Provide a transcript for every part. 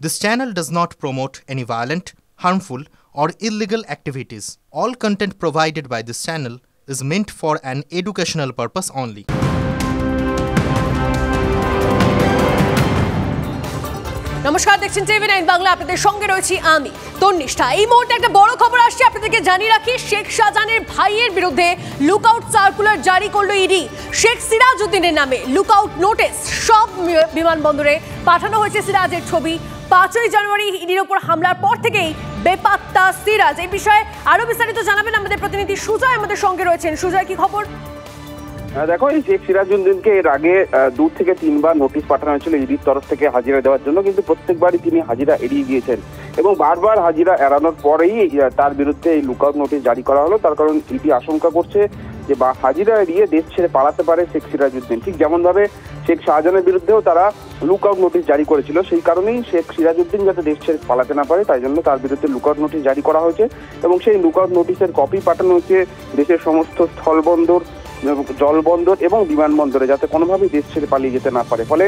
This channel does not promote any violent, harmful, or illegal activities. All content provided by this channel is meant for an educational purpose only. নমস্কার, দেখছেন টিভি9 বাংলা। আপনাদের সঙ্গে রয়েছি আমি তন্নিষ্ঠা। এই মুহূর্তে একটা বড় খবর আসছে, আপনাদেরকে জানিয়ে রাখি। শেখ শাহজাহানের ভাইয়ের বিরুদ্ধে লুকআউট সার্কুলার জারি করলো ইডি। শেখ সিরাজউদ্দিনের নামে লুকআউট নোটিশ সব বিমানবন্দরে পাঠানো হয়েছে। সিরাজের ছবি। 5ই জানুয়ারি ইডির ওপর হামলার পর থেকেই বেপাত্তা সিরাজ। এই বিষয়ে আরো বিস্তারিত জানাবেন আমাদের প্রতিনিধি সুজয় আমাদের সঙ্গে রয়েছেন। সুজয়, কি খবর? দেখো, এই শেখ সিরাজউদ্দিনকে এর আগে 2 থেকে 3 বার নোটিশ পাঠানো হয়েছিল ইডির তরফ থেকে হাজিরা দেওয়ার জন্য, কিন্তু প্রত্যেকবারই তিনি হাজিরা এড়িয়ে গিয়েছেন এবং বারবার হাজিরা এড়ানোর পরেই তার বিরুদ্ধে এই লুকআউট নোটিশ জারি করা হলো। তার কারণ ইডি আশঙ্কা করছে যে হাজিরা এড়িয়ে দেশ ছেড়ে পালাতে পারে শেখ সিরাজউদ্দিন। ঠিক যেমন ভাবে শেখ শাহজাহানের বিরুদ্ধেও তারা লুকআউট নোটিশ জারি করেছিল, সেই কারণেই শেখ সিরাজউদ্দিন যাতে দেশ ছেড়ে পালাতে না পারে তাই জন্য তার বিরুদ্ধে লুকআউট নোটিশ জারি করা হয়েছে এবং সেই লুকআউট নোটিশের কপি পাঠানো হচ্ছে দেশের সমস্ত স্থলবন্দর, জলবন্দর এবং বিমানবন্দরে, যাতে কোনোভাবেই দেশ ছেড়ে পালিয়ে যেতে না পারে। ফলে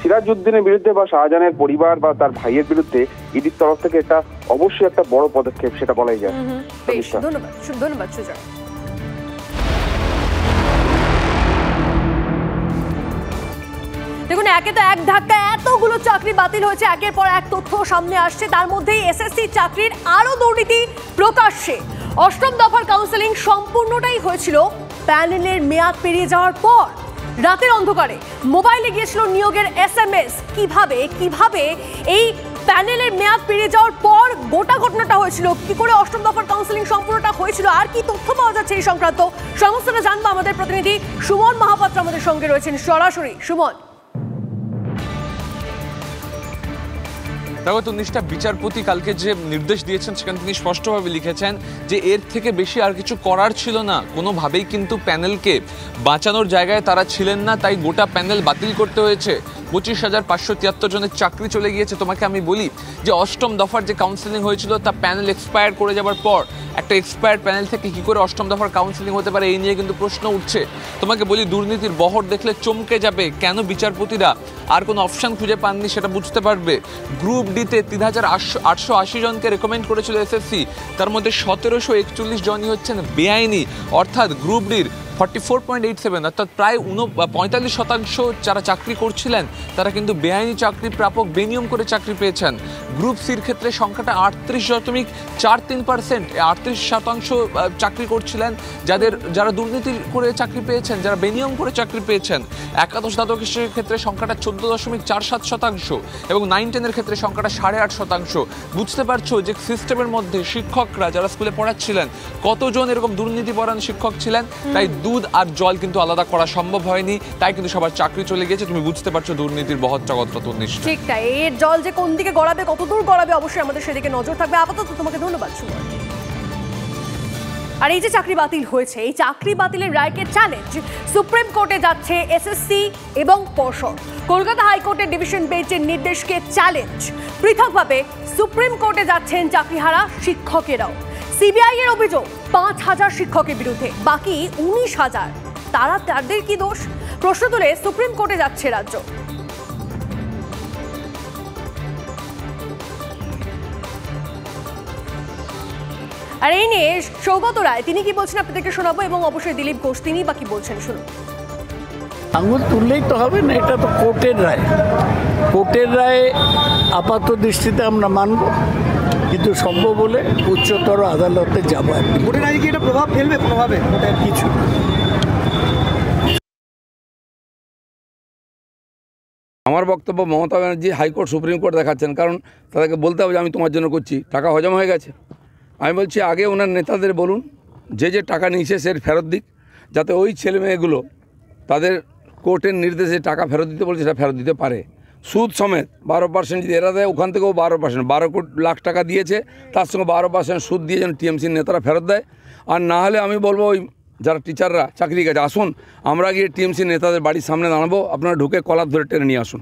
সিরাজউদ্দিনের বিরুদ্ধে বা শাহজাহানের পরিবার বা তার ভাইয়ের বিরুদ্ধে ইডির তরফ থেকে এটা অবশ্যই একটা বড় পদক্ষেপ, সেটা বলাই যায়। ধন্যবাদ সুজয়। দেখুন, একে তো এক ধাক্কায় এতগুলো চাকরি বাতিল হয়েছে, একের পর এক তথ্য সামনে আসছে। তার মধ্যেই এসএসসি চাকরির আরো দুর্নীতি প্রকাশ্যে। 8ম দফার কাউন্সেলিং সম্পূর্ণটাই হয়েছিল প্যানেলের মেয়াদ পেরিয়ে যাওয়ার পর। রাতের অন্ধকারে মোবাইলে গিয়েছিল নিয়োগের SMS। কিভাবে এই প্যানেলের মেয়াদ পেরিয়ে যাওয়ার পর গোটা ঘটনাটা হয়েছিল, কি করে 8ম দফার কাউন্সেলিং সম্পূর্ণটা হয়েছিল, আর কি তথ্য পাওয়া যাচ্ছে এই সংক্রান্ত, সমস্তটা জানবো। আমাদের প্রতিনিধি সুমন মহাপাত্র আমাদের সঙ্গে রয়েছেন সরাসরি। সুমন। দেখো তন্নিষ্ঠা, বিচারপতি কালকে যে নির্দেশ দিয়েছেন সেখানে তিনি স্পষ্টভাবে লিখেছেন যে এর থেকে বেশি আর কিছু করার ছিল না। কোনোভাবেই কিন্তু প্যানেলকে বাঁচানোর জায়গায় তারা ছিলেন না, তাই গোটা প্যানেল বাতিল করতে হয়েছে। 25,573 জনের চাকরি চলে গিয়েছে। তোমাকে আমি বলি যে 8ম দফার যে কাউন্সেলিং হয়েছিল তা প্যানেল এক্সপায়ার করে যাবার পর একটা এক্সপায়ার্ড প্যানেল থেকে কি করে 8ম দফার কাউন্সেলিং হতে পারে, এই নিয়ে কিন্তু প্রশ্ন উঠছে। তোমাকে বলি, দুর্নীতির বহর দেখলে চমকে যাবে। কেন বিচারপতিরা আর কোনো অপশন খুঁজে পাননি সেটা বুঝতে পারবে। গ্রুপ ডিতে 3,880 জনকে রেকমেন্ড করেছিল এসএসসি, তার মধ্যে 1,741 জনই হচ্ছেন বেআইনি, অর্থাৎ গ্রুপ ডির 44.87 অর্থাৎ প্রায় 45% যারা চাকরি করছিলেন তারা কিন্তু বেআইনি চাকরি প্রাপক, বেনিয়ম করে চাকরি পেয়েছেন। গ্রুপ সির ক্ষেত্রে সংখ্যাটা 38.43%। 38% চাকরি করছিলেন যারা দুর্নীতি করে চাকরি পেয়েছেন, যারা বেনিয়ম করে চাকরি পেয়েছেন। একাদশ দ্বাদশের ক্ষেত্রে সংখ্যাটা 14.47% এবং 9-10-এর ক্ষেত্রে সংখ্যাটা 8.5%। বুঝতে পারছো যে সিস্টেমের মধ্যে শিক্ষকরা যারা স্কুলে পড়াচ্ছিলেন কতজন এরকম দুর্নীতিপরায়ণ শিক্ষক ছিলেন, তাই দুধ আর জল কিন্তু আলাদা করা সম্ভব হয়নি, তাই কিন্তু সবার চাকরি চলে গেছে। তুমি বুঝতে পারছো দুর্নীতির বহরটা কতটা তন্নিষ্ঠা। ঠিক তাই, এর জল যে কোন দিকে গড়াবে, কত দূর গড়াবে, অবশ্যই আমাদের সেদিকে নজর থাকবে। আপাতত তোমাকে ধন্যবাদ সুমন। আর এই যে চাকরি বাতিল হয়েছে, এই চাকরি বাতিলের রায়কে চ্যালেঞ্জ সুপ্রিম কোর্টে যাচ্ছে এসএসসি এবং পর্ষদ। কলকাতা হাইকোর্টের ডিভিশন বেঞ্চের নির্দেশকে চ্যালেঞ্জ পৃথকভাবে সুপ্রিম কোর্টে যাচ্ছেন চাকরিহারা শিক্ষকেরাও। সিবিআই এর অভিযোগ 5,000 শিক্ষকের বিরুদ্ধে, বাকি 19,000 তাদের কি দোষ? প্রশ্ন তুলে সুপ্রিম কোর্টে যাচ্ছে রাজ্য। আর এই নিয়ে সৌগত রায় তিনি কি বলছেন আপনাদেরকে শোনাবো, এবং অবশ্যই দিলীপ ঘোষ তিনি বা কি বলছেন শুনুন। আঙুল তুললেই তো হবে না, এটা তো কোর্টের রায়। কোর্টের রায় আপাত দৃষ্টিতে আমরা মানব, কিন্তু সম্ভব হলে উচ্চতর আদালতে যাব। কোর্টের রায় কি এটা প্রভাব ফেলবে কোনোভাবে? কিছু আমার বক্তব্য, Mamata Banerjee high court supreme court দেখাচ্ছেন, কারণ তাদেরকে বলতে হবে যে আমি তোমার জন্য করছি, টাকা হজম হয়ে গেছে। আমি বলছি আগে ওনার নেতাদের বলুন যে টাকা নিয়েছে সে ফেরত দিক, যাতে ওই ছেলে মেয়েগুলো তাদের কোর্টের নির্দেশে টাকা ফেরত দিতে বলছে সেটা ফেরত দিতে পারে, সুদ সমেত। 12% যদি এরা দেয়, ওখান থেকেও 12%, 12 লাখ টাকা দিয়েছে, তার সঙ্গে 12% সুদ দিয়ে যেন টিএমসির নেতারা ফেরত দেয়। আর না হলে আমি বলবো ওই যারা টিচাররা চাকরি গেছে, আসুন আমরা গিয়ে টিএমসি নেতাদের বাড়ির সামনে দাঁড়াবো, আপনারা ঢুকে কলার ধরে টেনে নিয়ে আসুন।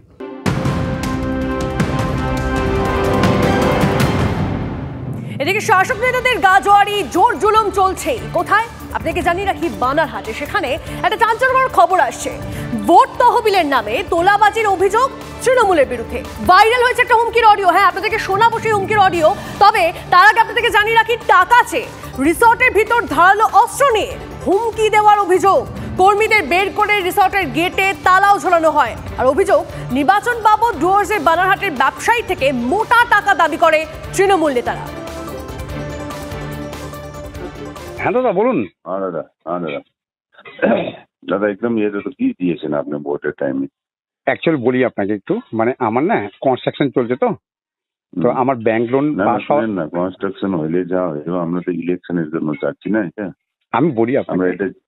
এদিকে শাসক নেতাদের গাজোয়ারি জোর জুলুম চলছে কোথায়? আপনাকে জানিয়ে রাখি বানারহাটে সেখানে একটা চাঞ্চল্যকর খবর আসছে। ভোট তহবিলের নামে তোলাবাজির অভিযোগ তৃণমূলের বিরুদ্ধে। ভাইরাল হয়েছে একটা হুমকির অডিও। হ্যাঁ, আপনাদেরকে শোনাবো সেই হুমকির অডিও। তবে তার আগে আপনাদেরকে জানিয়ে রাখি টাকা চেয়ে রিসর্টের ভিতর ধারালো অস্ত্র নিয়ে হুমকি দেওয়ার অভিযোগ। কর্মীদের বের করে রিসর্টের গেটে তালাও ঝোলানো হয়। আর অভিযোগ, নির্বাচন বাবদ ডুয়ার্সের বানারহাটের ব্যবসায়ী থেকে মোটা টাকা দাবি করে তৃণমূল নেতারা। হ্যাঁ দাদা বলুন। দাদা একদম ইয়ে তো কি দিয়েছেন আপনি ভোটের টাইমে? অ্যাকচুয়ালি বলি আপনাকে একটু, মানে আমার না কনস্ট্রাকশন চলছে, তো আমার ব্যাংক লোন পাস না কনস্ট্রাকশন হইলে যা হইলো, আমরা তো ইলেকশনের জন্য চাচ্ছি না এটা। আমি বলি আমরা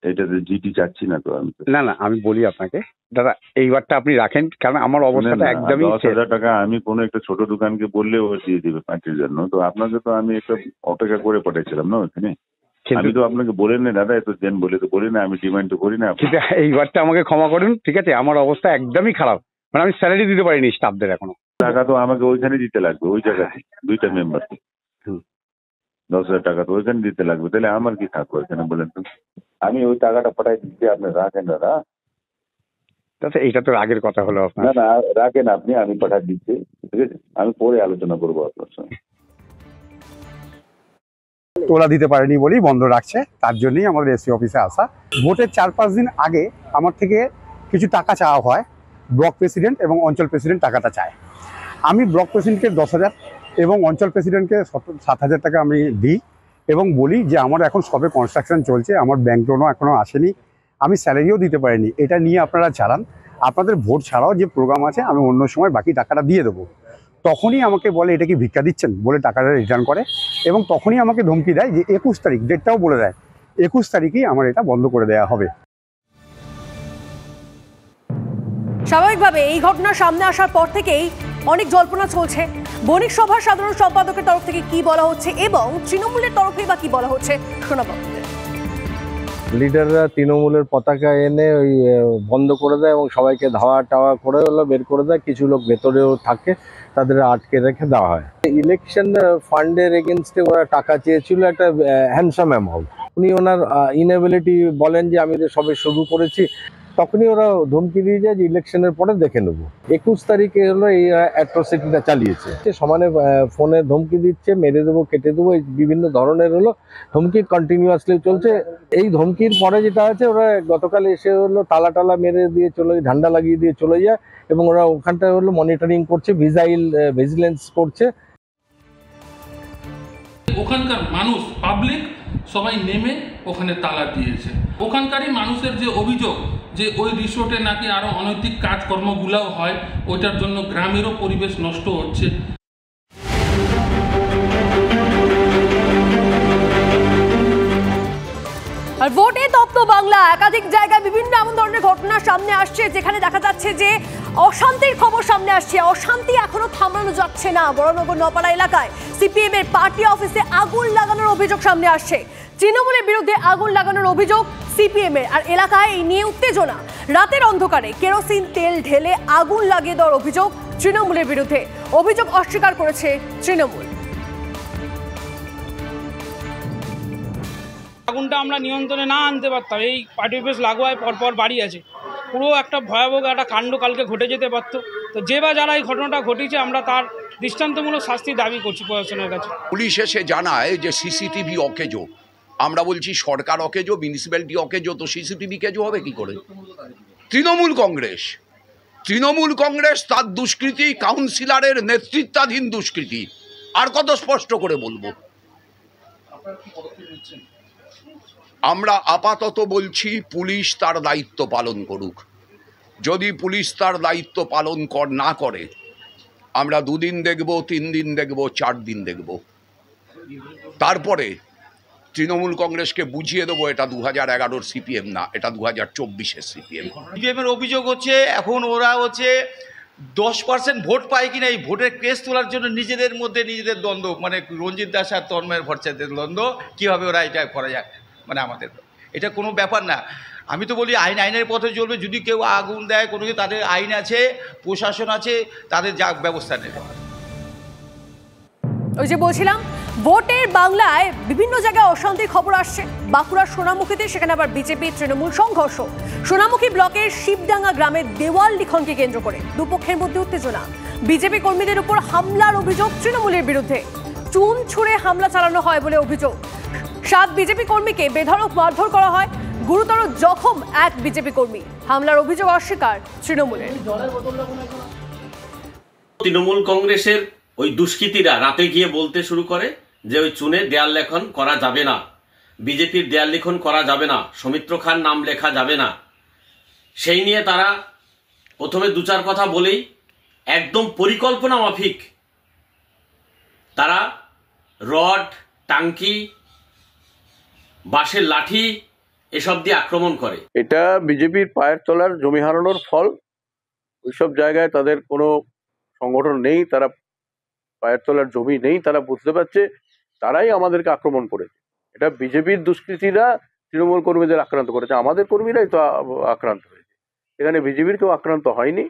এটাতে জিডি চাচ্ছি না তো। আমি না আমি বলি আপনাকে দাদা, এইবারটা আপনি রাখেন, কারণ আমার অবস্থাটা একদমই 10,000 টাকা আমি কোনো একটা ছোট দোকানকে বললে ও দিয়ে দিবে পার্টির জন্য। তো আপনাকে তো আমি একটা অপেক্ষা করে পাঠিয়েছিলাম না ওখানে। আমি তো আপনাকে বলি না দাদা, এত দেন বলে তো বলি না, আমি ডিমান্ড তো করি না। এইবারটা আমাকে ক্ষমা করুন, ঠিক আছে? আমার অবস্থা একদমই খারাপ, মানে আমি স্যালারি দিতে পারিনি স্টাফদের এখনো। টাকা তো আমাকে ওইখানে দিতে লাগবে, ওই জায়গাতে দুইটা মেম্বারকে 10,000 টাকা তো ওইখানে দিতে লাগবে। তাহলে আমার কি থাকবে ওইখানে বলেন তো? আমি ওই টাকাটা পাঠাই দিচ্ছি, আপনি রাখেন দাদা। এইটা তো আগের কথা হলো আপনার। না রাখেন আপনি, আমি পাঠাই দিচ্ছি, ঠিক আছে? আমি পরে আলোচনা করবো আপনার সঙ্গে। তোলা দিতে পারেনি বলেই বন্ধ রাখছে, তার জন্যই আমাদের এসপি অফিসে আসা। ভোটের 4-5 দিন আগে আমার থেকে কিছু টাকা চাওয়া হয়। ব্লক প্রেসিডেন্ট এবং অঞ্চল প্রেসিডেন্ট টাকাটা চায়। আমি ব্লক প্রেসিডেন্টকে 10,000 এবং অঞ্চল প্রেসিডেন্টকে 7,000 টাকা আমি দিই এবং বলি যে আমার এখন সবে কনস্ট্রাকশন চলছে, আমার ব্যাংক লোনও এখনও আসেনি, আমি স্যালারিও দিতে পারিনি, এটা নিয়ে আপনারা চালান, আপনাদের ভোট ছাড়াও যে প্রোগ্রাম আছে আমি অন্য সময় বাকি টাকাটা দিয়ে দেবো। তখনই আমাকে বলে এটা কি ভিক্ষা দিচ্ছেন বলে টাকাটা রিটার্ন করে এবং তখনই আমাকে ধমকি দেয় যে 21 তারিখ, ডেটটাও বলে দেয় 21 তারিখেই আমার এটা বন্ধ করে দেওয়া হবে। স্বাভাবিকভাবে এই ঘটনা সামনে আসার পর থেকেই অনেক জল্পনা চলছে। বণিক সভার সাধারণ সম্পাদকের তরফ থেকে কি বলা হচ্ছে এবং তৃণমূলের তরফে বা কি বলা হচ্ছে শোনাবো। লিডাররা তৃণমূলের পতাকা এনে ওই বন্ধ করে দেয় এবং সবাইকে ধাওয়া টাওয়া করে বের করে দেয়। কিছু লোক ভেতরেও থাকে, তাদের আটকে রেখে দেওয়া হয়। ইলেকশন ফান্ডের এগেনস্টে ওরা টাকা চেয়েছিল একটা হ্যান্ডসাম অ্যামাউন্ট। উনি ওনার ইনএবিলিটি বলেন যে আমি সবে শুরু করেছি, তখনই ওরা ধমকি দিয়ে যায় যে ইলেকশনের পরে দেখে নেব। 21 তারিখে হলো এই অ্যাট্রসিটিটা চালিয়েছে, সমানে ফোনে ধমকি দিচ্ছে, মেরে দেবো, কেটে দেবো, এই বিভিন্ন ধরনের হলো ধমকি কন্টিনিউয়াসলি চলছে। এই ধমকির পরে যেটা আছে, ওরা গতকাল এসে হলো তালা টালা মেরে দিয়ে চলে, ঝান্ডা লাগিয়ে দিয়ে চলে যায় এবং ওরা ওখানটায় হলো মনিটরিং করছে, ভিজিলেন্স করছে। ওখানকার মানুষ, পাবলিক সবাই নেমে ওখানে তালা দিয়েছে। ওখানকারই মানুষের যে অভিযোগ যে ওই রিসোর্টে নাকি আরো অনৈতিক কাজকর্মগুলাও হয়, ওইটার জন্য গ্রামেরও পরিবেশ নষ্ট হচ্ছে। আর ভোটে তপ্ত বাংলা, একাধিক জায়গায় বিভিন্ন এমন ধরনের ঘটনা সামনে আসছে যেখানে দেখা যাচ্ছে যে অশান্তির খবর সামনে আসছে। অশান্তি এখনো থামানো যাচ্ছে না। বড়নগর নপাড়া এলাকায় সিপিএম এর পার্টি অফিসে আগুন লাগানোর অভিযোগ সামনে আসছে। তৃণমূলের বিরুদ্ধে আগুন লাগানোর অভিযোগ সিপিএম এর, আর এলাকায় এই নিয়ে উত্তেজনা। রাতের অন্ধকারে কেরোসিন তেল ঢেলে আগুন লাগিয়ে দেওয়ার অভিযোগ তৃণমূলের বিরুদ্ধে। অভিযোগ অস্বীকার করেছে তৃণমূল। আগুনটা আমরা নিয়ন্ত্রণে না আনতে পারতাম, এই পার্টি অফিস লাগোয়ায় পরপর বাড়ি আছে, পুরো একটা ভয়াবহ একটা কাণ্ড কালকে ঘটে যেতে পারতো। তো যে বা যারা এই ঘটনাটা ঘটিয়েছে, আমরা তার দৃষ্টান্তমূলক শাস্তি দাবি করছি প্রশাসনের কাছে। পুলিশ এসে জানায় যে সিসিটিভি অকেজো। আমরা বলছি সরকার অকেজো, মিউনিসিপ্যালিটি অকেজো, তো সিসিটিভি কেজো হবে কি করে? তৃণমূল কংগ্রেস তার দুষ্কৃতি, কাউন্সিলরের নেতৃত্বাধীন দুষ্কৃতি। আর কত স্পষ্ট করে বলবো? আমরা আপাতত বলছি পুলিশ তার দায়িত্ব পালন করুক। যদি পুলিশ তার দায়িত্ব পালন না করে, আমরা 2 দিন দেখব, 3 দিন দেখব, 4 দিন দেখব। তারপরে তৃণমূল কংগ্রেসকে বুঝিয়ে দেবো এটা 2011-র সিপিএম না, এটা 2024-এর সিপিএম। সিপিএমের অভিযোগ হচ্ছে এখন ওরা হচ্ছে 10% ভোট পায় কিনা এই ভোটের কেস তোলার জন্য নিজেদের মধ্যে নিজেদের দ্বন্দ্ব, মানে রঞ্জিত দাস আর তন্ময়ের ভট্টাচার্যের দ্বন্দ্ব, কীভাবে ওরা এটা করা যায়। মানে আমাদের এটা কোনো ব্যাপার না। আমি তো বলি আইনের পথে চলবে। যদি কেউ আগুন দেয় কোনো কিছু, তাদের আইন আছে, প্রশাসন আছে, তাদের যা ব্যবস্থা নেবে। ওই যে বলছিলাম, ভোটের বাংলায় বিভিন্ন জায়গায় অশান্তির খবর আসছে। বাঁকুড়ার সোনামুখীতে, সেখানে আবার বিজেপি তৃণমূল সংঘর্ষ। সোনামুখী ব্লকের শিবডাঙ্গা গ্রামের দেওয়াল লিখনকে কেন্দ্র করে দুপক্ষের মধ্যে উত্তেজনা। বিজেপি কর্মীদের উপর হামলার অভিযোগ তৃণমূলের বিরুদ্ধে। চুন ছুঁড়ে হামলা চালানো হয় বলে অভিযোগ। 7 বিজেপি কর্মীকে বেধড়ক মারধর করা হয়। গুরুতর জখম এক বিজেপি কর্মী। হামলার অভিযোগ অস্বীকার তৃণমূলের। তৃণমূল কংগ্রেসের ওই দুষ্কৃতীরা রাতে গিয়ে বলতে শুরু করে যে ওই চুনে দেয়াল লেখন করা যাবে না, বিজেপির দেয়াল লিখন করা যাবে না, সৌমিত্র খান নাম লেখা যাবে না। সেই নিয়ে তারা প্রথমে 2-4 কথা বলেই একদম পরিকল্পনা মাফিক তারা রড, টাঙ্কি, বাঁশের লাঠি এসব দিয়ে আক্রমণ করে। এটা বিজেপির পায়ের তলার জমি হারানোর ফল। ওইসব জায়গায় তাদের কোনো সংগঠন নেই, তারা পায়ের তলার জমি নেই, তারা বুঝতে পারছে, তারাই আমাদেরকে আক্রমণ করেছে। এটা বিজেপির দুষ্কৃতীরা তৃণমূল কর্মীদের আক্রান্ত করেছে, আমাদের কর্মীরাই তো আক্রান্ত হয়েছে। এখানে বিজেপির কেউ আক্রান্ত হয়নি।